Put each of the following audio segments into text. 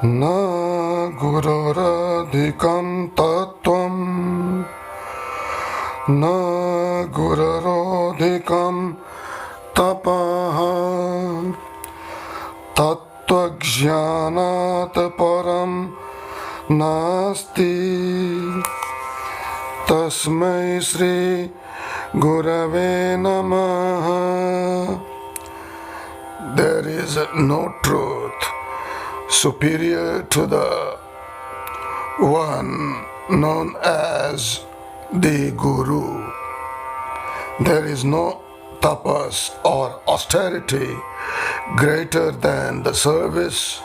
न गुरुरधिकं तत्त्वं न गुरुरोधिकं तपः तत्त्वज्ञानात् परं नास्ति। तस्मै श्री गुरवे नमः। There is no truth superior to the one known as the Guru. There is no tapas or austerity greater than the service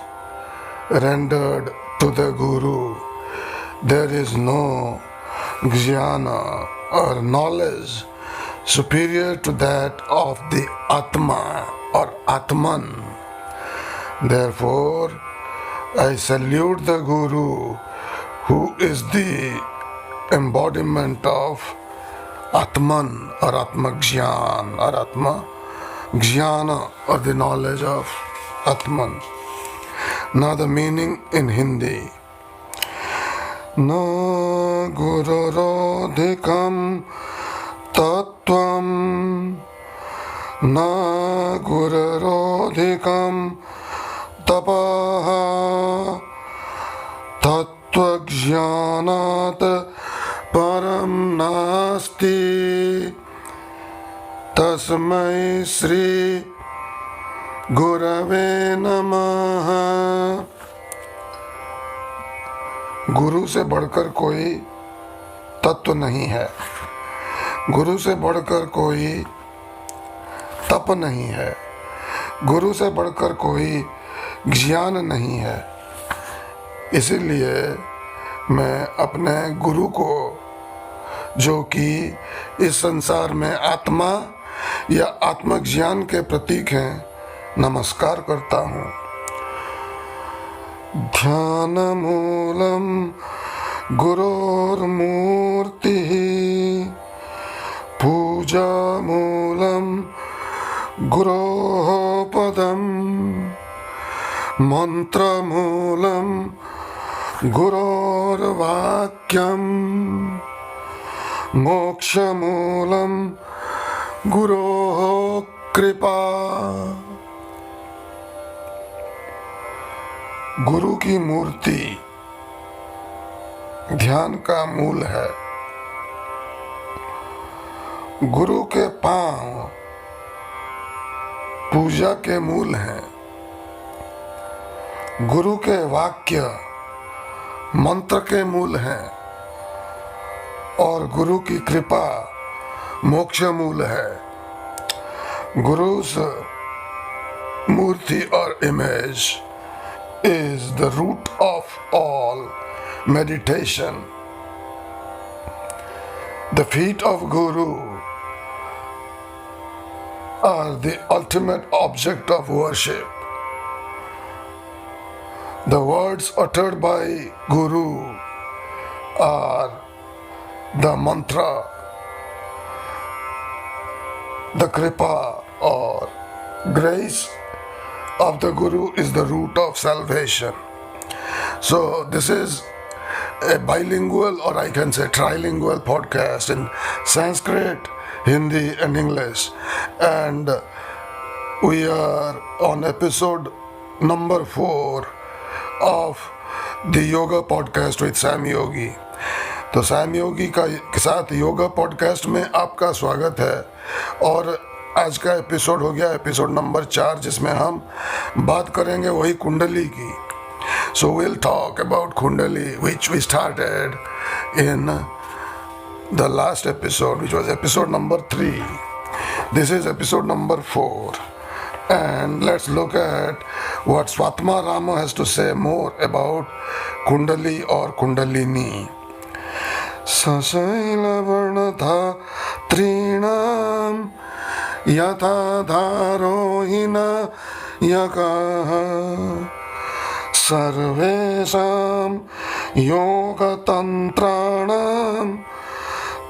rendered to the Guru. There is no jnana or knowledge superior to that of the Atma or Atman. Therefore, I salute the Guru, who is the embodiment of Atman or Atmagyan or Atma Jnana or the knowledge of Atman. Now the meaning in Hindi. Na gururodhikam tattvam na gururodhikam tapah tattvagjnanat param nasti। तस्मै श्री गुरवे नमः। गुरु से बढ़कर कोई तत्व नहीं है, गुरु से बढ़कर कोई तप नहीं है, गुरु से बढ़कर कोई ज्ञान नहीं है। इसीलिए मैं अपने गुरु को, जो कि इस संसार में आत्मा या आत्मज्ञान के प्रतीक हैं, नमस्कार करता हूँ। ध्यान मूलम गुरोर्मूर्तिः पूजा मूलम गुरोः पदम मंत्र मूलम गुरोर्वाक्यम मोक्ष मूलम गुरोः कृपा। गुरु की मूर्ति ध्यान का मूल है। गुरु के पांव पूजा के मूल हैं। गुरु के वाक्य मंत्र के मूल हैं और गुरु की कृपा मोक्ष मूल है। Guru's मूर्ति और image is the root of all meditation. The feet of Guru are the ultimate object of worship. The words uttered by Guru are the mantra. The kripa or grace of the Guru is the root of salvation. So this is a bilingual, or I can say trilingual podcast in Sanskrit, Hindi and English, and we are on episode number 4 of the Yoga Podcast with Sam Yogi. तो Sam योगी के साथ yoga podcast में आपका स्वागत है। और आज का एपिसोड हो गया एपिसोड नंबर 4, जिसमें हम बात करेंगे वही कुंडली की। So will talk about kundli which we started in the last episode which was episode number 3। This is episode number 4 and let's look at what Swatma Rama has to say more about Kundali or Kundalini. सशैलवर्णधात्रीणां यथा धारोहिण यकाः सर्वेषां योगतन्त्राणां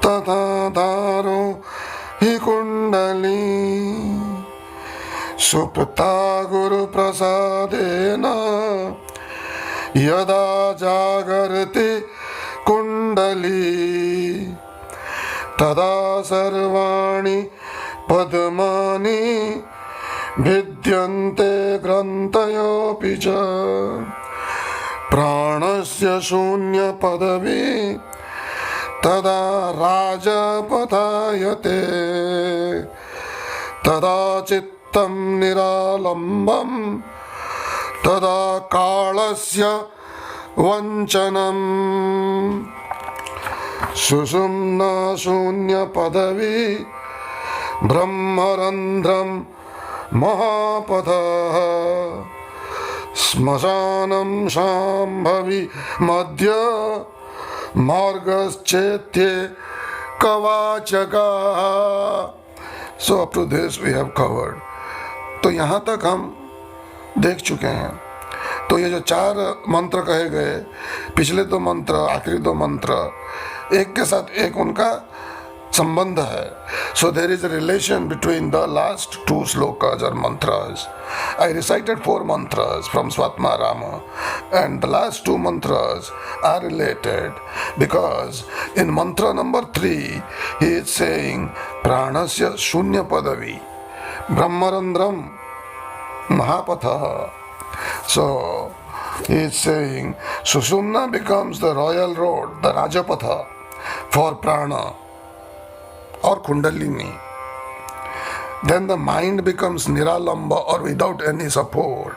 तथा धारो हि कुण्डली सुप्ता गुरुप्रसादेन यदा जागर्ति कुंडली तदा सर्वाणि पद्मानि भिद्यन्ते ग्रन्थयोऽपि च प्राणस्य शून्य पदवी तदा राजपथायते तदा चित्तं निरालम्बं तदा कालस्य वञ्चनम् सुषुम्ना शून्य पदवी ब्रह्मरन्ध्रं महापथः श्मशानं शाम्भवी मध्य मार्गश्चेत्ये कवाचका। So up to this we have covered. तो यहाँ तक हम देख चुके हैं। तो ये जो 4 मंत्र कहे गए, पिछले 2 मंत्र, आखिरी 2 मंत्र, एक के साथ एक उनका संबंध है. So there is a relation between the last 2 slokas or mantras. I recited 4 mantras from Swatmarama, and the last 2 mantras are related because in mantra number 3 he is saying pranasya shunya padavi brahmarandram mahapatha. So he is saying Sushumna becomes the royal road, the Rajapatha for prana or kundalini. Then the mind becomes niralamba or without any support.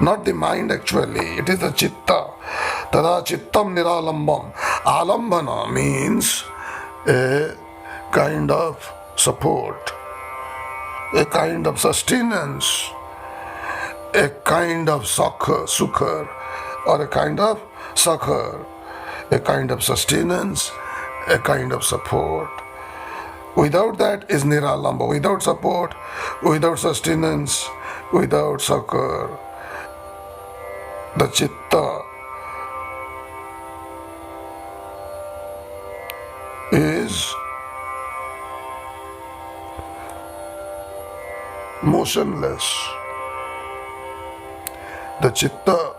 Not the mind actually, it is the chitta. Tada chittam niralambam. Alambana means a kind of support, a kind of sustenance, a kind of succor, or a kind of succor, a kind of sustenance, a kind of support. Without that is niralamba, without support, without sustenance, without succor. The chitta is motionless. The chitta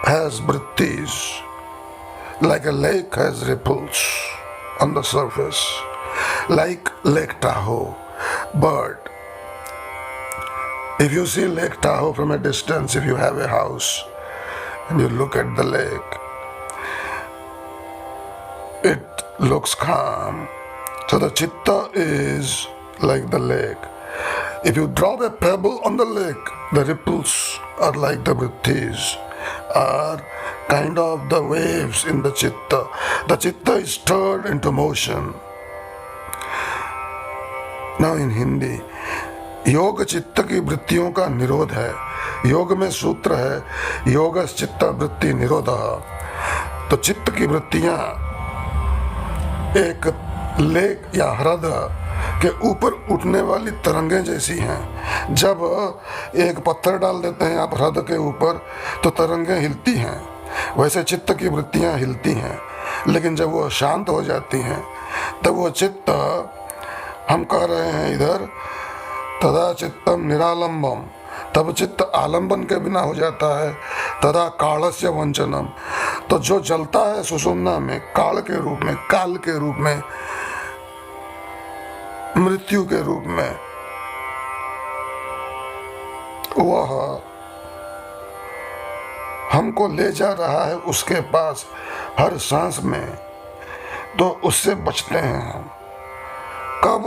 has vrittis, like a lake has ripples on the surface, like Lake Tahoe. But if you see Lake Tahoe from a distance, if you have a house and you look at the lake, it looks calm. So the chitta is like the lake. If you drop a pebble on the lake, the ripples are like the vrittis, are kind of the waves in the chitta. The chitta is stirred into motion. Now in Hindi, योग चित्त की वृत्तियों का निरोध है. योग में सूत्र है योग चित्त वृत्ति निरोध. तो चित्त की वृत्तियां एक लेक या ह्रद के ऊपर उठने वाली तरंगें जैसी हैं. जब एक पत्थर डाल देते हैं आप ह्रद के ऊपर तो तरंगें हिलती हैं. वैसे चित्त की वृत्तियां हिलती हैं, लेकिन जब वो शांत हो जाती हैं तब वो चित्त, हम कह रहे हैं इधर तदा चित्तम निरालंबम, तब चित्त आलंबन के बिना हो जाता है. तदा कालस्य वंचनम, तो जो जलता है सुषुम्ना में काल के रूप में, काल के रूप में, मृत्यु के रूप में, वह हमको ले जा रहा है उसके पास हर सांस में. तो उससे बचते हैं हम. कब?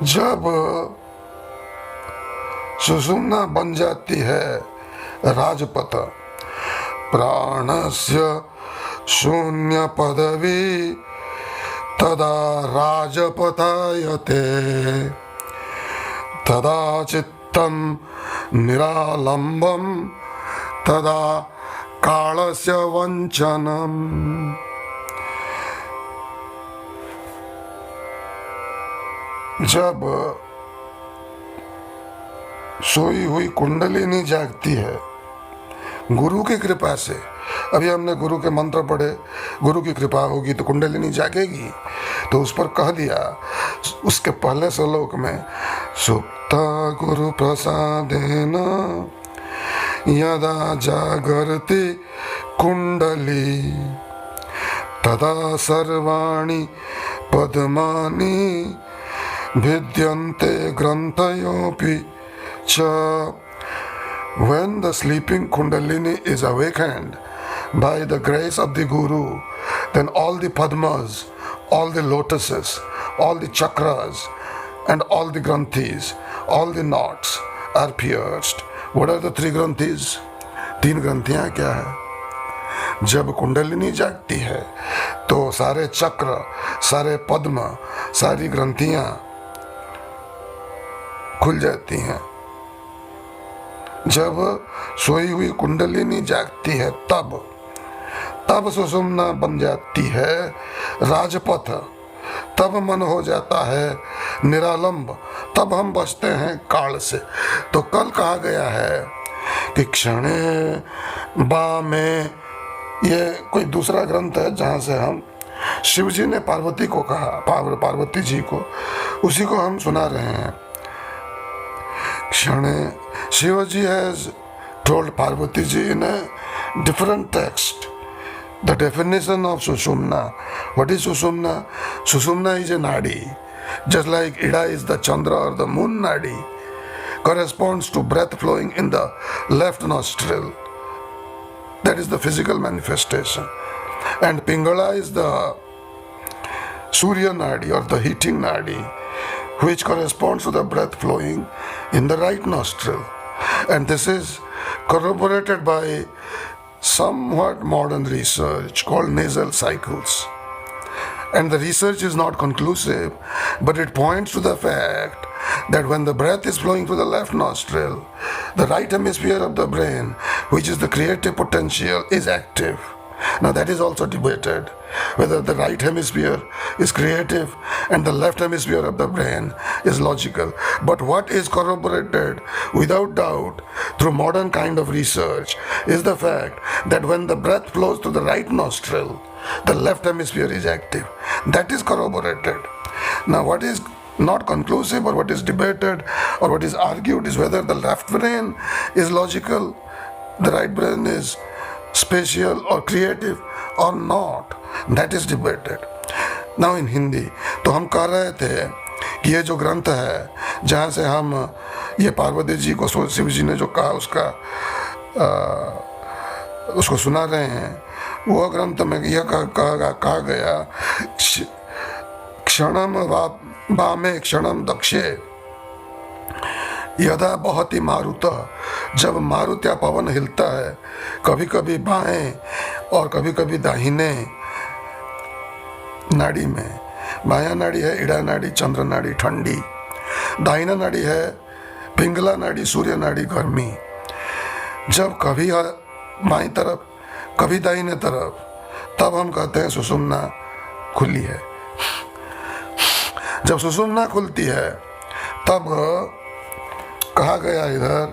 जब सुषुम्ना बन जाती है राजपथ. प्राणस्य शून्य पदवी तदा राजपथायते तदा चित्तं निरालंबं तदा कालस्य वंचनम्. जब सोई हुई कुंडलिनी जागती है गुरु की कृपा से, अभी हमने गुरु के मंत्र पढ़े, गुरु की कृपा होगी तो कुंडलिनी जागेगी. तो उस पर कह दिया उसके पहले श्लोक में, सुप्ता गुरु प्रसादेन यदा जागर्ति कुंडली तदा सर्वाणि पद्मानि भिद्यन्ते ग्रंथयोऽपि च. When the sleeping Kundalini is awakened by the grace of the Guru, then all the Padmas, all the lotuses, all the chakras, and all the granthis, all the knots are pierced. What are the three granthis? तीन ग्रंथियां क्या है? जब कुंडलिनी जागती है तो सारे चक्र, सारे पद्म, सारी ग्रंथियां खुल जाती हैं. जब सोई हुई कुंडलिनी जागती है तब सुषुम्ना बन जाती है राजपथ, तब मन हो जाता है निरालंब, तब हम बचते हैं काल से. तो कल कहा गया है कि क्षणे बा में, ये कोई दूसरा ग्रंथ है जहाँ से हम, शिव जी ने पार्वती को कहा, पार्वती जी को, उसी को हम सुना रहे हैं. क्षणे, Shivaji has told Parvati ji in a different text the definition of Sushumna. What is Sushumna? Sushumna is a nadi. Just like Ida is the Chandra or the moon nadi, corresponds to breath flowing in the left nostril. That is the physical manifestation. And Pingala is the Surya nadi or the heating nadi, which corresponds to the breath flowing in the right nostril. And this is corroborated by somewhat modern research called nasal cycles. And the research is not conclusive, but it points to the fact that when the breath is flowing through the left nostril, the right hemisphere of the brain, which is the creative potential, is active. Now that is also debated, whether the right hemisphere is creative and the left hemisphere of the brain is logical. But what is corroborated without doubt through modern kind of research is the fact that when the breath flows through the right nostril, the left hemisphere is active. That is corroborated. Now what is not conclusive or what is debated or what is argued is whether the left brain is logical, the right brain is spatial or creative or not. That is debated. Now in Hindi, तो हम कह रहे थे कि ये जो ग्रंथ है जहाँ से हम ये पार्वती जी को शिव जी ने जो कहा उसको सुना रहे हैं, वो ग्रंथ में यह कहा गया क्षणम वामे क्षणम दक्षे यदा बहुत ही मारुता, जब मारुत या पवन हिलता है, कभी कभी बाएं और कभी कभी दाहिने नाड़ी में. बायां नाड़ी है इड़ा नाड़ी, चंद्र नाड़ी ठंडी, दाहिना नाड़ी है पिंगला नाड़ी, सूर्य नाड़ी गर्मी. जब कभी बाईं तरफ कभी दाहिने तरफ, तब हम कहते हैं सुषुम्ना खुली है. जब सुषुम्ना खुलती है तब कहा गया इधर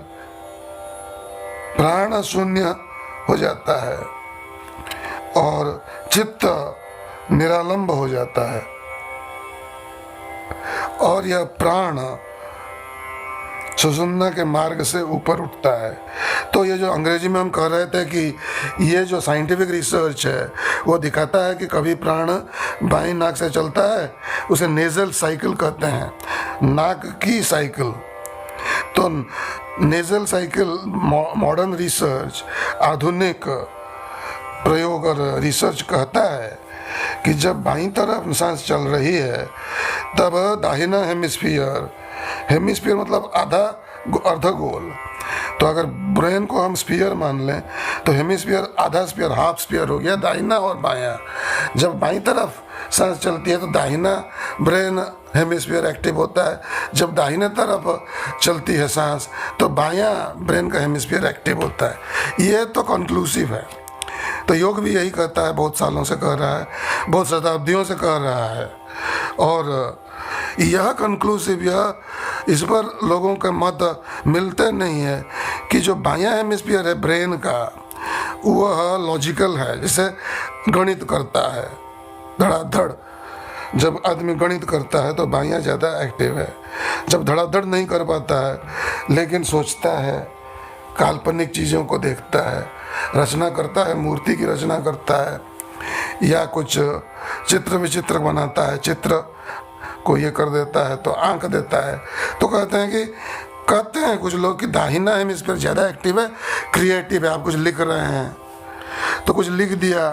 प्राण शून्य हो जाता है और चित्त निरालंब हो जाता है और यह प्राण सुषुम्ना के मार्ग से ऊपर उठता है. तो ये जो अंग्रेजी में हम कह रहे थे कि ये जो साइंटिफिक रिसर्च है वो दिखाता है कि कभी प्राण बाईं नाक से चलता है, उसे नेजल साइकिल कहते हैं, नाक की साइकिल. तो नेजल साइकिल मॉडर्न रिसर्च, आधुनिक प्रयोग और रिसर्च कहता है कि जब बाईं तरफ सांस चल रही है तब दाहिना हेमिस्फीयर मतलब अर्धगोल. तो अगर ब्रेन को हम स्फीयर मान लें तो हेमिस्फीयर आधा स्फीयर, हाफ स्फीयर हो गया, दाहिना और बायां. जब बाईं तरफ सांस चलती है तो दाहिना ब्रेन हेमिस्फीयर एक्टिव होता है, जब दाहिने तरफ चलती है सांस तो बायां ब्रेन का हेमिस्फीयर एक्टिव होता है. ये तो कंक्लूसिव है. तो योग भी यही कहता है, बहुत सालों से कह रहा है, बहुत शताब्दियों से कह रहा है. और यह कंक्लूसिव, यह इस पर लोगों के मत मिलते नहीं है कि जो बायां हेमिस्फीयर है ब्रेन का वह लॉजिकल है, जैसे गणित करता है धड़ाधड़. जब आदमी गणित करता है तो बायां ज़्यादा एक्टिव है. जब धड़ाधड़ नहीं कर पाता है लेकिन सोचता है काल्पनिक चीज़ों को देखता है, रचना करता है, मूर्ति की रचना करता है, या कुछ चित्र विचित्र बनाता है, चित्र को ये कर देता है तो आंक देता है। तो कहते हैं कुछ लोग कि दाहिना हेमिस्फीयर ज़्यादा एक्टिव है, क्रिएटिव है। आप कुछ लिख रहे हैं तो कुछ लिख दिया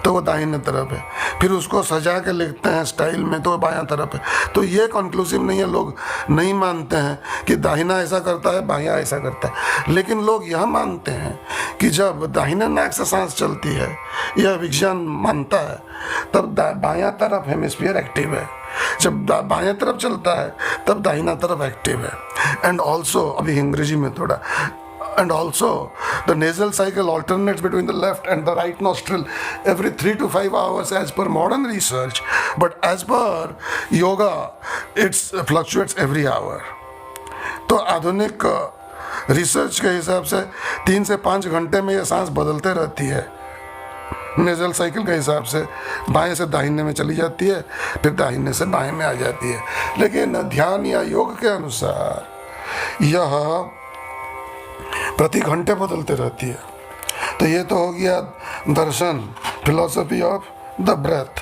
तो वो दाहिने तरफ है, फिर उसको सजा के लिखते हैं स्टाइल में तो वो बायां तरफ है। तो ये कंक्लूसिव नहीं है, लोग नहीं मानते हैं कि दाहिना ऐसा करता है, बायां ऐसा करता है। लेकिन लोग यह मानते हैं कि जब दाहिने नाक से सांस चलती है, यह विज्ञान मानता है, तब बायां तरफ हेमिस्फीयर एक्टिव है। जब बायां तरफ चलता है तब दाहिना तरफ एक्टिव है। एंड ऑल्सो, अभी अंग्रेजी में थोड़ा, and also the nasal cycle alternates between the left and the right nostril every 3 to 5 hours as per modern research, but as per yoga it fluctuates every hour. तो आधुनिक research के हिसाब से 3 से 5 घंटे में यह सांस बदलते रहती है। नेजल साइकिल के हिसाब से बाएं से दाहिने में चली जाती है, फिर दाहिने से बाएं में आ जाती है। लेकिन ध्यान या योग के अनुसार यह प्रति घंटे बदलते रहती है। तो ये तो हो गया दर्शन, philosophy of the breath,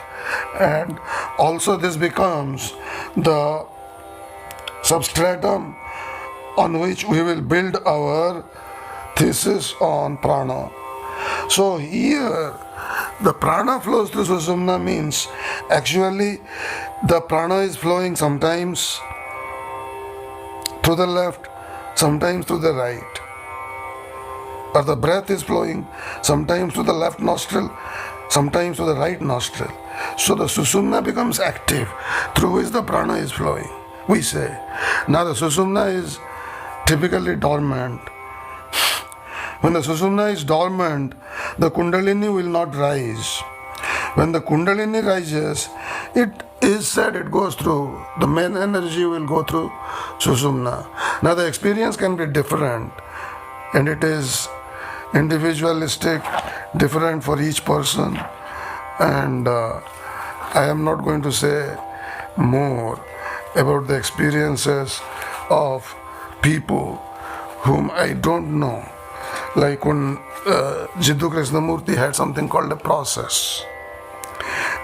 and also this becomes the substratum on which we will build our thesis on prana. So here the prana flows through Sushumna means actually the prana is flowing sometimes to the left, sometimes to the right. Or the breath is flowing sometimes to the left nostril, sometimes to the right nostril. So the Sushumna becomes active, through which the prana is flowing, we say. Now the Sushumna is typically dormant. When the Sushumna is dormant, the Kundalini will not rise. When the Kundalini rises, it is said it goes through, the main energy will go through Sushumna. Now the experience can be different, and it is individualistic, different for each person, and I am not going to say more about the experiences of people whom I don't know. Like when Jiddu Krishnamurti had something called a process.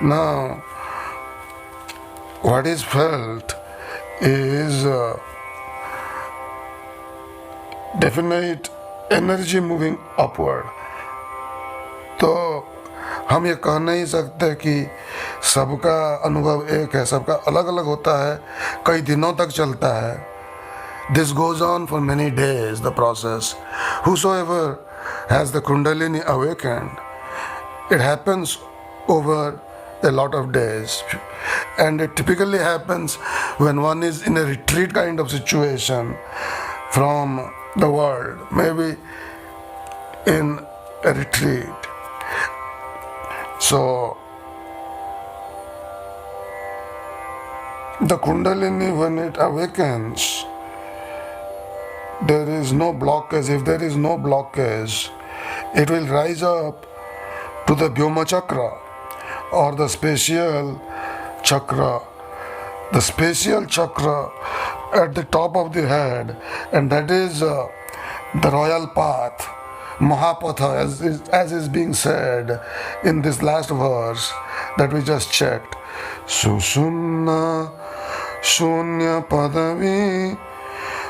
Now, what is felt is definite energy moving upward. तो हम ये कह नहीं सकते कि सबका अनुभव एक है, सबका अलग अलग होता है, कई दिनों तक चलता है. This goes on for many days, the process. Whosoever has the Kundalini awakened, it happens over a lot of days, and it typically happens when one is in a retreat kind of situation from the world, maybe in a retreat. So the Kundalini, when it awakens, there is no blockage. If there is no blockage, it will rise up to the Vyoma Chakra or the spatial chakra. The spatial chakra at the top of the head, and that is the royal path, Mahapatha, as is being said in this last verse that we just checked. Sushumna Shunya Padavi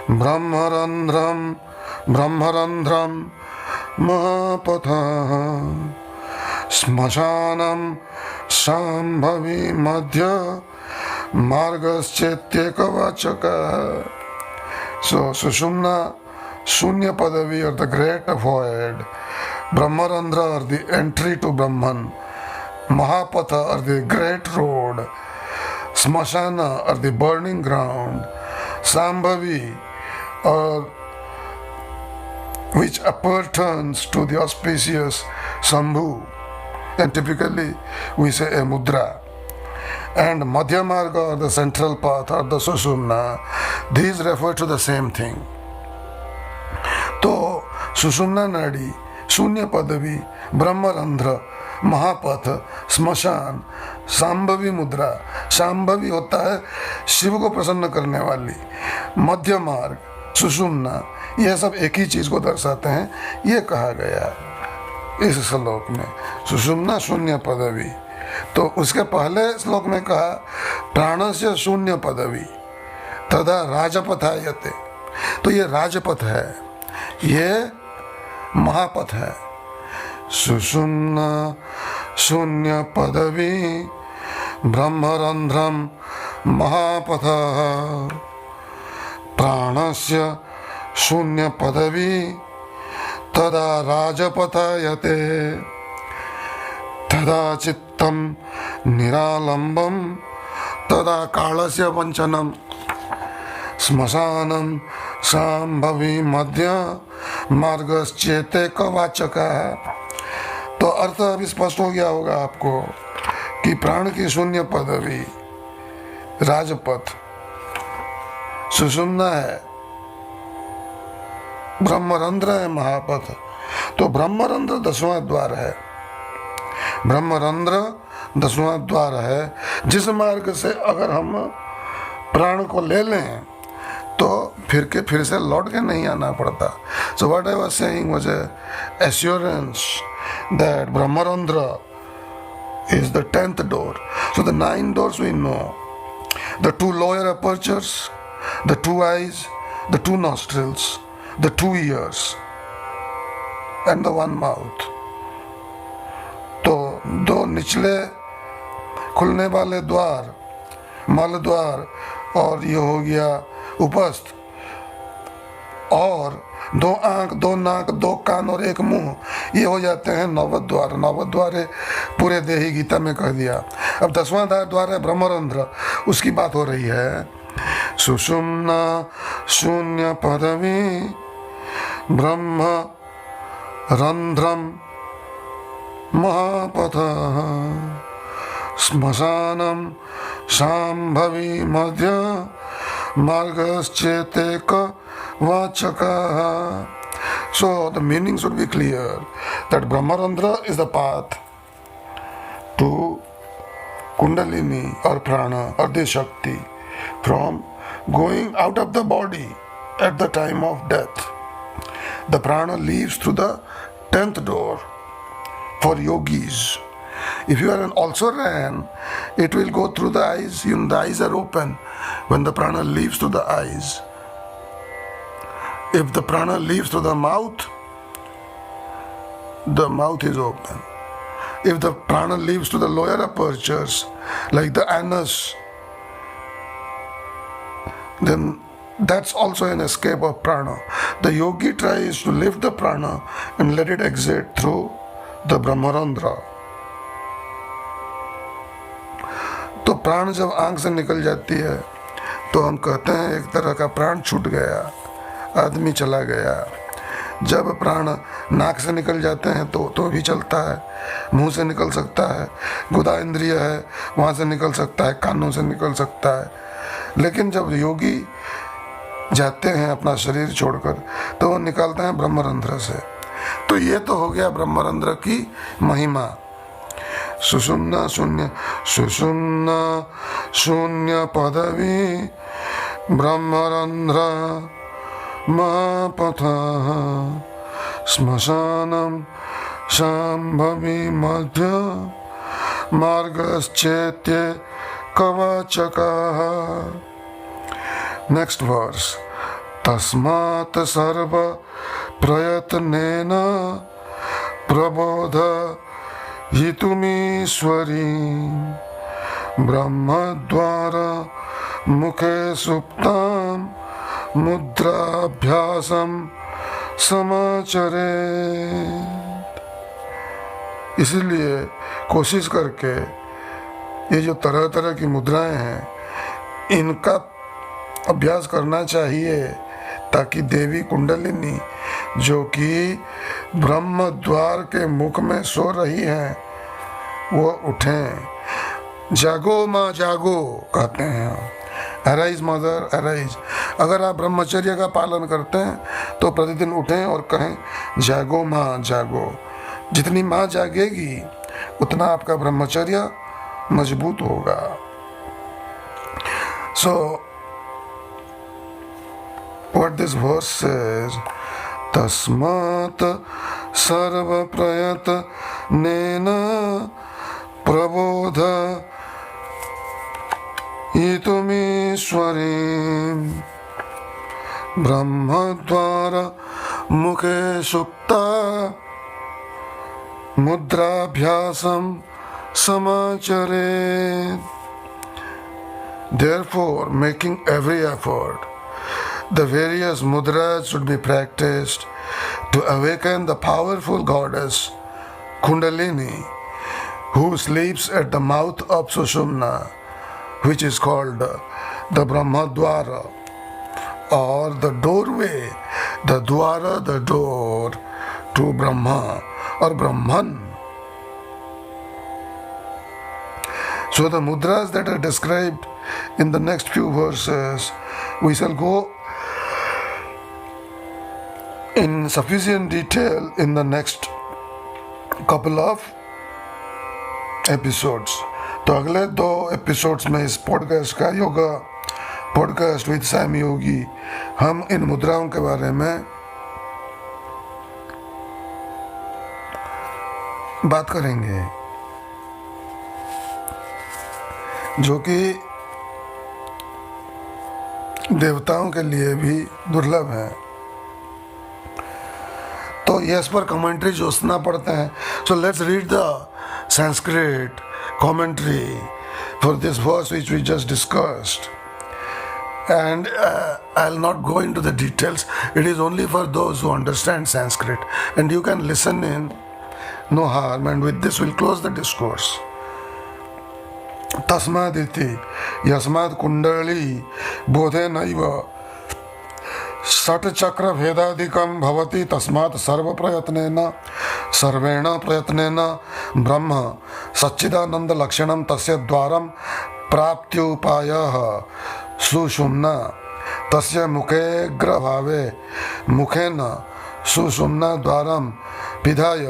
Brahmarandram Mahapatha Smashanam Shambhavi Madhya Margaschetyekavachaka. So Sushumna, Shunya Padavi, or the great void, Brahmarandra, or the entry to Brahman, Mahapatha, or the great road, Smashana, or the burning ground, Sambhavi, or which appertains to the auspicious Sambhu, and typically we say a mudra, and Madhya Marga, or the central path, or the Sushumna, these refer to the same thing. तो सुषुम्ना नाड़ी, शून्य पदवी, ब्रह्मरंध्र, महापथ, स्मशान, सांभवी मुद्रा. सांभवी होता है शिव को प्रसन्न करने वाली. मध्य मार्ग, सुषुम्ना, यह सब एक ही चीज को दर्शाते हैं। ये कहा गया इस श्लोक में, सुषुम्ना शून्य पदवी। तो उसके पहले श्लोक में कहा प्राणस्य शून्य पदवी तदा राजपथायते। तो ये राजपथ है, ये महापथ है। सुषुम्ना शून्य पदवी ब्रह्मरंध्रम महापथ प्राणस्य शून्य पदवी तदा राजपथायते तदा चित्तम निरालंबम तदा कालस्य वंचनम श्मशानम शांभवी मध्य मार्गश्चेते कवाचका। तो अर्थ अभी स्पष्ट हो गया होगा आपको कि प्राण की शून्य पदवी राजपथ सुषुम्ना है, ब्रह्मरंध्र है महापथ। तो ब्रह्मरंध्र 10वां द्वार है, ब्रह्मरंध्र 10वां द्वार है, जिस मार्ग से अगर हम प्राण को ले लें तो फिर से लौट के नहीं आना पड़ता। So what I was saying was assurance that brahmarandhra is the 10th door. So the 9 doors we know: the 2 lower apertures, the 2 eyes, the 2 nostrils, the 2 ears, and the 1 mouth. तो 2 निचले खुलने वाले द्वार, मल द्वार, और ये हो गया उपस्थ, और 2 आंख, 2 नाक, 2 कान और 1 मुंह, ये हो जाते हैं नवद्वार। नवद्वार पूरे देही गीता में कह दिया। अब 10वां द्वार है ब्रह्मरंध्र, उसकी बात हो रही है। सुषुम्ना शून्य पदवी ब्रह्म रंध्रम महापथ श्मशानम शांभवी मध्य मार्गश्चेते कवाचका। So the meaning should be clear that Brahmarandhra is the path to Kundalini or Prana or the Shakti from going out of the body at the time of death. The prana leaves through the 10th door for yogis. If you are an also ran, it will go through the eyes. You know, the eyes are open when the prana leaves through the eyes. If the prana leaves through the mouth is open. If the prana leaves to the lower apertures, like the anus, then that's also an escape of prana. The yogi tries to lift the prana and let it exit through the Brahmarandhra. तो प्राण जब आंख से निकल जाती है तो हम कहते हैं एक तरह का प्राण छूट गया, आदमी चला गया। जब प्राण नाक से निकल जाते हैं तो भी चलता है, मुंह से निकल सकता है, गुदा इंद्रिय है वहाँ से निकल सकता है, कानों से निकल सकता है। लेकिन जब योगी जाते हैं अपना शरीर छोड़कर तो वो निकलते हैं ब्रह्मरंध्र से। तो ये तो हो गया ब्रह्मरंध्र की महिमा। सुषुम्ना शून्य पदवी ब्रह्मरंध्र महापथ श्मशानम शांभवी मध्य मार्गश्चेत्य कवचकः। Next verse. तस्मात् सर्व प्रयत्नेन प्रबोध हितुमीश्वरी ब्रह्मद्वार मुखे सुप्तां मुद्राभ्यासम समाचरे। इसीलिए कोशिश करके ये जो तरह तरह की मुद्राएं हैं इनका अभ्यास करना चाहिए ताकि देवी कुंडलिनी जो कि ब्रह्म द्वार के मुख में सो रही हैं वो उठें। जागो माँ जागो कहते हैं, अराइज मदर अराइज। अगर आप ब्रह्मचर्य का पालन करते हैं तो प्रतिदिन उठें और कहें जागो माँ जागो। जितनी माँ जागेगी उतना आपका ब्रह्मचर्य मजबूत होगा। सो what this verse says, tasmat sarva prayatnena prabodha itumishwarim brahmadvara mukhe sukta mudrabhyasam samachare. Therefore, making every effort, the various mudras should be practiced to awaken the powerful goddess Kundalini, who sleeps at the mouth of Sushumna, which is called the Brahmadwara, or the doorway, the Dwara, the door to Brahma or Brahman. So the mudras that are described in the next few verses, we shall go in sufficient detail in the next couple of episodes. तो अगले 2 episodes में इस podcast का yoga podcast with Sam योगी हम इन मुद्राओं के बारे में बात करेंगे, जो कि देवताओं के लिए भी दुर्लभ है। तो ये इस पर कमेंट्री जो सुनना पड़ता है। So let's read the Sanskrit commentary for this verse which we just discussed, and I'll not go into the details. It is only for those who understand Sanskrit, and you can listen in, no harm. And with this we'll close the discourse. Tasmaditi yasmad kundali bodhe naiva षट चक्र भेदाधिकम भवति तस्मात् सर्व प्रयत्नेन सर्वेण प्रयत्नेन ब्रह्म सच्चिदानंद लक्षणम तस्य द्वारम प्राप्त्युपायः सुषुम्ना तस्य मुखेऽग्रभावे मुखेन सुषुम्ना द्वारम पिधाय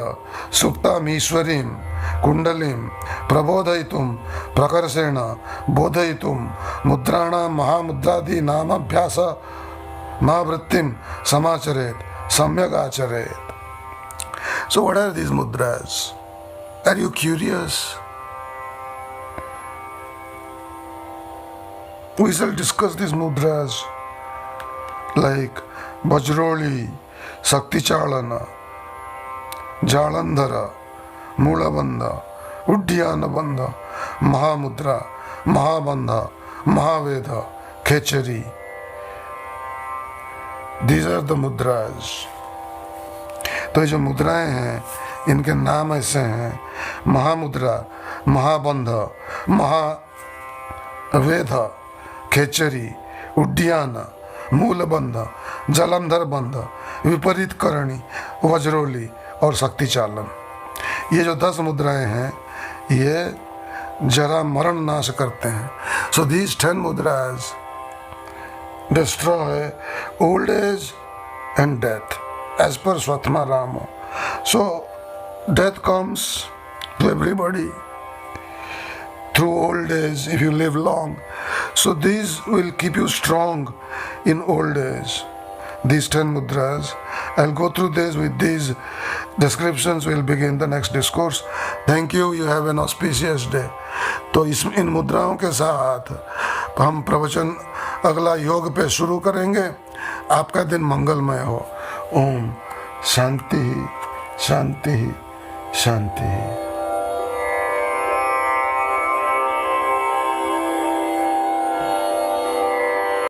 सुप्तामीश्वरीं कुंडलीं प्रबोधयितुं प्रकर्षेण बोधयितुं मुद्राणां महामुद्रादि नामाभ्यास महावृत्तिम समाचरेत सम्यक आचरेत. So what are these mudras? Are you curious? We shall discuss these mudras like Vajroli, Sakti Chalana, Jalandhara, Mulabandha, Uddiyana Bandha, Mahamudra, Mahabandha, Mahaveda, Khechari. These are the mudras. तो ये जो मुद्राएं हैं इनके नाम ऐसे हैं: महामुद्रा, महाबंध, महावेद, खेचरी, उड्डयन, मूलबंध, जलंधर बंध, विपरीत करणी, वज्रोली और शक्ति चालन. ये जो 10 मुद्राएं हैं ये जरा मरण नाश करते हैं. So these 10 mudras destroy old age and death as per Swatma Rama. So death comes to everybody through old age if you live long. So these will keep you strong in old age. These 10 mudras, I'll go through this with these descriptions. We'll begin the next discourse. Thank you. You have an auspicious day. तो इन मुद्राओं के साथ हम प्रवचन अगला योग पे शुरू करेंगे. आपका दिन मंगलमय हो. ओम शांति शांति शांति.